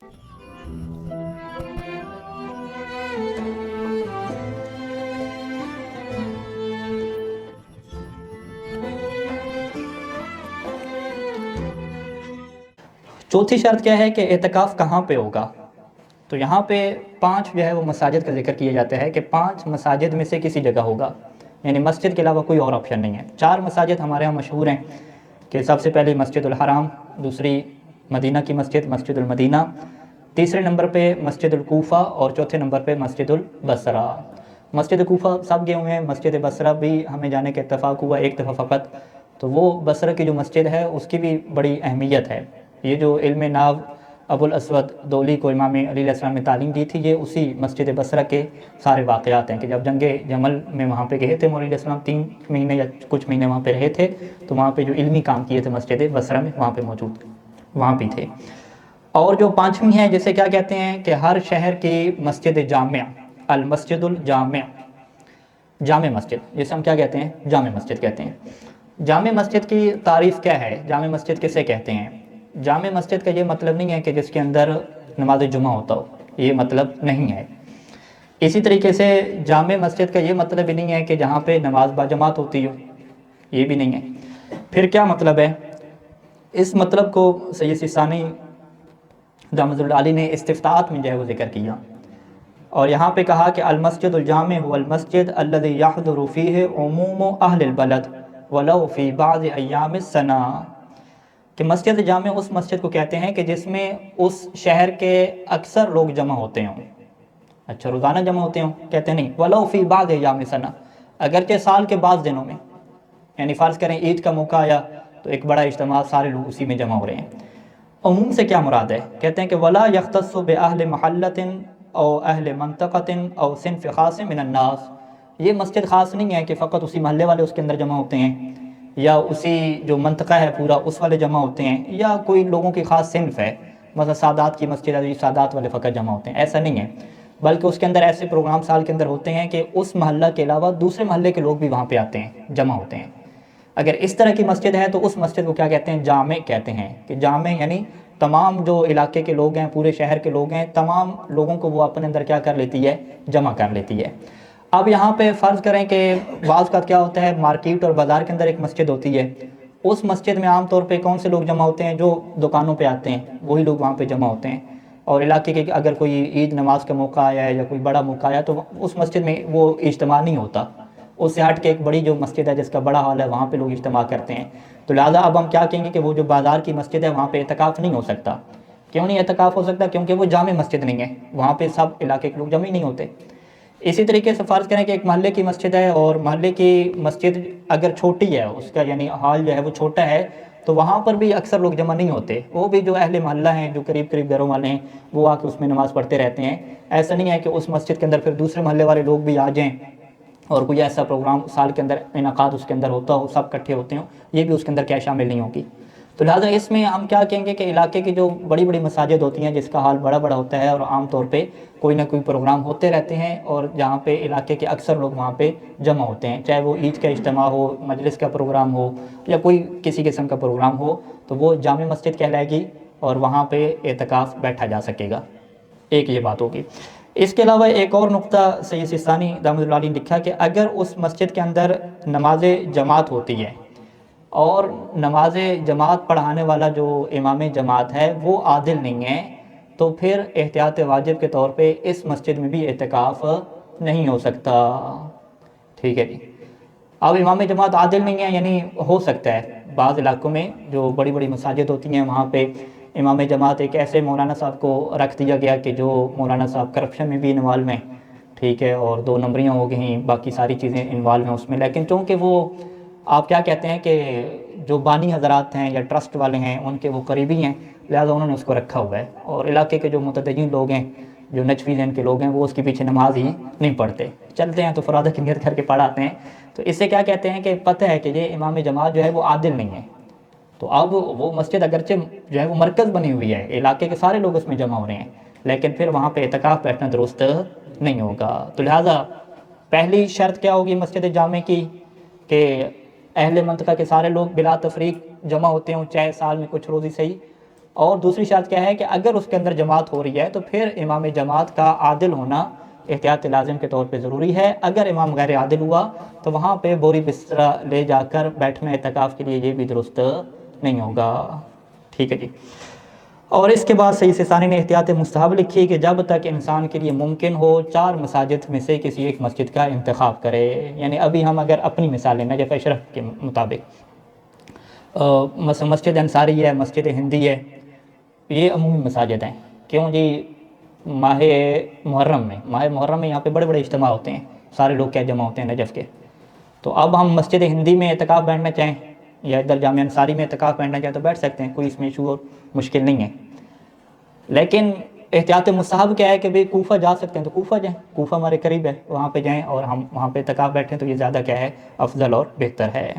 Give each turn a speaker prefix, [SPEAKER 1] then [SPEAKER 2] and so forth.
[SPEAKER 1] चौथी शर्त क्या है कि एतकाफ़ कहाँ पे होगा। तो यहाँ पे 5 जो है वो मसाजिद का जिक्र किया जाता है कि 5 मसाजिद में से किसी जगह होगा, यानी मस्जिद के अलावा कोई और ऑप्शन नहीं है। 4 मसाजिद हमारे यहाँ मशहूर हैं कि सबसे पहले मस्जिदुल हराम, दूसरी मदीना की मस्जिद मस्जिदुल मदीना, तीसरे नंबर पे मस्जिदुल कूफ़ा और चौथे नंबर पे मस्जिदुल बसरा। मस्जिद कूफ़ा सब गए हुए हैं, मस्जिद बसरा भी हमें जाने का इत्तफ़ाक़ हुआ एक दफ़ा फ़कत। तो वो बसरा की जो मस्जिद है उसकी भी बड़ी अहमियत है। ये जो इल्म नाव अबुल असवद दौली को इमाम अली अलैहिस्सलाम ने तालीम दी थी, ये उसी मस्जिद बसरा के सारे वाक़यात हैं कि जब जंग जमल में वहाँ पे गए थे, मौला अली अलैहिस्सलाम 3 महीने या कुछ महीने वहाँ पे रहे थे, तो वहाँ पे जो इल्मी काम किए थे मस्जिद बसरा में, वहाँ पे मौजूद वहाँ भी थे। और जो 5वीं है जिसे क्या कहते हैं कि हर शहर की मस्जिद जामिया, अल मस्जिदुल जामिया, जामे मस्जिद, जिसे हम क्या कहते हैं, जामे मस्जिद कहते हैं। जामे मस्जिद की तारीफ़ क्या है, जामे मस्जिद किसे कहते हैं? जामे मस्जिद का ये मतलब नहीं है कि जिसके अंदर नमाज जुमा होता हो, ये मतलब नहीं है। इसी तरीके से जामे मस्जिद का ये मतलब भी नहीं है कि जहाँ पे नमाज बाजमात होती हो, ये भी नहीं है। फिर क्या मतलब है? इस मतलब को सैयद सिस्तानी दामतुल्लाह अली ने इस्तिफ्ताहत में जो है वो जिक्र किया, और यहाँ पे कहा कि अल मस्जिदुल जामे हुवल मस्जिद अल्लज़ी यहदुरु फ़ीहि उमूमु अहलिल बलद वलौ फ़ी बाज़ अय्यामिस सना, कि मस्जिद जामे उस मस्जिद को कहते हैं कि जिसमें उस शहर के अक्सर लोग जमा होते हों। अच्छा, रोज़ाना जमा होते हों? कहते नहीं, वलौ फ़ी बाज़ अय्यामिस सना, अगरचे साल के बाद दिनों में, यानी फ़र्ज़ करें ईद का मौका आया तो एक बड़ा इज्तिमा, सारे लोग उसी में जमा हो रहे हैं। उमूम से क्या मुराद है? कहते हैं कि वला यख्तस्सु बिअहलि महल्लतिन औ अहल मंतक़तिन औ सिन्फ़ ख़ास मिनन नास, ये मस्जिद ख़ास नहीं है कि फ़कत उसी महल्ले वाले उसके अंदर जमा होते हैं, या उसी जो मंतक़ा है पूरा उस वाले जमा होते हैं, या कोई लोगों की ख़ास सिन्फ़ है, मतलब सादात की मस्जिद है, सादात वाले फ़कत जमा होते हैं, ऐसा नहीं है। बल्कि उसके अंदर ऐसे प्रोग्राम साल के अंदर होते हैं कि उस महल्ला के अलावा दूसरे महल्ले के लोग भी वहाँ पे आते हैं, जमा होते हैं। अगर इस तरह की मस्जिद है तो उस मस्जिद को क्या कहते हैं? जामे कहते हैं। कि जामे यानी तमाम जो इलाके के लोग हैं, पूरे शहर के लोग हैं, तमाम लोगों को वो अपने अंदर क्या कर लेती है? जमा कर लेती है। अब यहाँ पे फ़र्ज़ करें कि बाज़ का क्या होता है, मार्केट और बाज़ार के अंदर एक मस्जिद होती है, उस मस्जिद में आम तौर पे कौन से लोग जमा होते हैं? जो दुकानों पे आते हैं वही लोग वहाँ पे जमा होते हैं। और इलाके के अगर कोई ईद नमाज का मौका आया है या कोई बड़ा मौका आया तो उस मस्जिद में वो इज्तिमा नहीं होता, उससे हट के एक बड़ी जो मस्जिद है जिसका बड़ा हॉल है वहाँ पे लोग इज्तिमा करते हैं। तो लिहाजा अब हम क्या कहेंगे कि वो जो बाज़ार की मस्जिद है वहाँ पे एतकाफ़ नहीं हो सकता। क्यों नहीं एतकाफ़ हो सकता? क्योंकि वो जामे मस्जिद नहीं है, वहाँ पे सब इलाके के लोग जमा ही नहीं होते। इसी तरीके से फ़र्ज़ करें कि एक महल्ले की मस्जिद है, और महल्ले की मस्जिद अगर छोटी है, उसका यानी हॉल जो है वो छोटा है, तो वहाँ पर भी अक्सर लोग जमा नहीं होते। वो भी जो अहले महल्ला हैं, जो करीब करीब घरों वाले हैं, वो आके उसमें नमाज़ पढ़ते रहते हैं। ऐसा नहीं है कि उस मस्जिद के अंदर फिर दूसरे महल्ले वाले लोग भी आ जाएँ और कोई ऐसा प्रोग्राम साल के अंदर इनकाद उसके अंदर होता हो, सब इकट्ठे होते हों, ये भी उसके अंदर क्या शामिल नहीं होगी। तो लिहाजा इसमें हम क्या कहेंगे कि इलाके की जो बड़ी बड़ी मसाजिद होती हैं जिसका हाल बड़ा बड़ा होता है और आम तौर पे कोई ना कोई प्रोग्राम होते रहते हैं, और जहाँ पे इलाके के अक्सर लोग वहाँ पे जमा होते हैं, चाहे वो ईद का इज्तिमा हो, मजलिस का प्रोग्राम हो, या कोई किसी किस्म का प्रोग्राम हो, तो वो जामे मस्जिद कहलाएगी और वहाँ पे एतकाफ़ बैठा जा सकेगा। एक ये बात होगी। इसके अलावा एक और नुक्ता सैयद सिस्तानी दामतुल्लाह अलैह ने लिखा कि अगर उस मस्जिद के अंदर नमाज जमात होती है और नमाज जमात पढ़ाने वाला जो इमाम जमात है वो आदिल नहीं है, तो फिर एहतियात वाजिब के तौर पे इस मस्जिद में भी एतकाफ़ नहीं हो सकता। ठीक है जी। अब इमाम जमात आदिल नहीं है, यानी हो सकता है बाज़ इलाकों में जो बड़ी बड़ी मसाजिद होती हैं वहाँ पे इमाम जमात एक ऐसे मौलाना साहब को रख दिया गया कि जो मौलाना साहब करप्शन में भी इन्वॉल्व हैं, ठीक है, और 2 नंबरियाँ हो गई, बाकी सारी चीज़ें इन्वॉल्व हैं उसमें। लेकिन चूँकि वो आप क्या कहते हैं कि जो बानी हज़रात हैं या ट्रस्ट वाले हैं उनके वो करीबी हैं, लिहाजा उन्होंने उसको रखा हुआ है। और इलाके के जो मुतदय्यिन लोग हैं, जो नजफ़ी ज़हन के लोग हैं, वो उसके पीछे नमाज ही नहीं पढ़ते, चलते हैं तो फ़रादा की नियत करके पढ़ाते हैं। तो इससे क्या कहते हैं कि पता है कि ये इमाम जमात जो है वो आदिल नहीं है। तो अब वो मस्जिद अगरचे जो है वो मरकज़ बनी हुई है, इलाके के सारे लोग उसमें जमा हो रहे हैं, लेकिन फिर वहाँ पे एतकाफ़ बैठना दुरुस्त नहीं होगा। तो लिहाजा पहली शर्त क्या होगी मस्जिद जामे की कि अहले मंतका के सारे लोग बिला तफरीक जमा होते हों, चाहे साल में कुछ रोज़ ही सही, اور دوسری شرط کیا ہے کہ اگر اس کے اندر جماعت ہو رہی ہے تو پھر امام جماعت کا عادل ہونا احتیاط لازم کے طور پہ ضروری ہے. اگر امام غیر عادل ہوا تو وہاں پہ بوری بسترا لے جا کر بیٹھنا اعتکاف کے لیے یہ بھی درست نہیں ہوگا. ٹھیک ہے جی. اور اس کے بعد سید سیستانی نے احتیاط مستحب لکھی کہ جب تک انسان کے لیے ممکن ہو 4 مساجد میں سے کسی ایک مسجد کا انتخاب کرے. یعنی ابھی ہم اگر اپنی مثال لیں نجف اشرف کے مطابق مسجد انصاری ہے، مسجد ہندی ہے، یہ عمومی مساجد ہیں. کیوں جی؟ ماہ محرم میں یہاں پہ بڑے بڑے اجتماع ہوتے ہیں، سارے لوگ کیا جمع ہوتے ہیں نجف کے. تو اب ہم مسجد ہندی میں اعتکاف بیٹھنا چاہیں یا ادھر جامعہ انصاری میں اعتکاف بیٹھنا چاہیں تو بیٹھ سکتے ہیں، کوئی اس میں ایشو اور مشکل نہیں ہے. لیکن احتیاط مستحب کیا ہے کہ بھئی کوفہ جا سکتے ہیں تو کوفہ جائیں، کوفہ ہمارے قریب ہے، وہاں پہ جائیں اور ہم وہاں پہ اعتکاف بیٹھیں تو یہ زیادہ کیا ہے افضل اور بہتر ہے.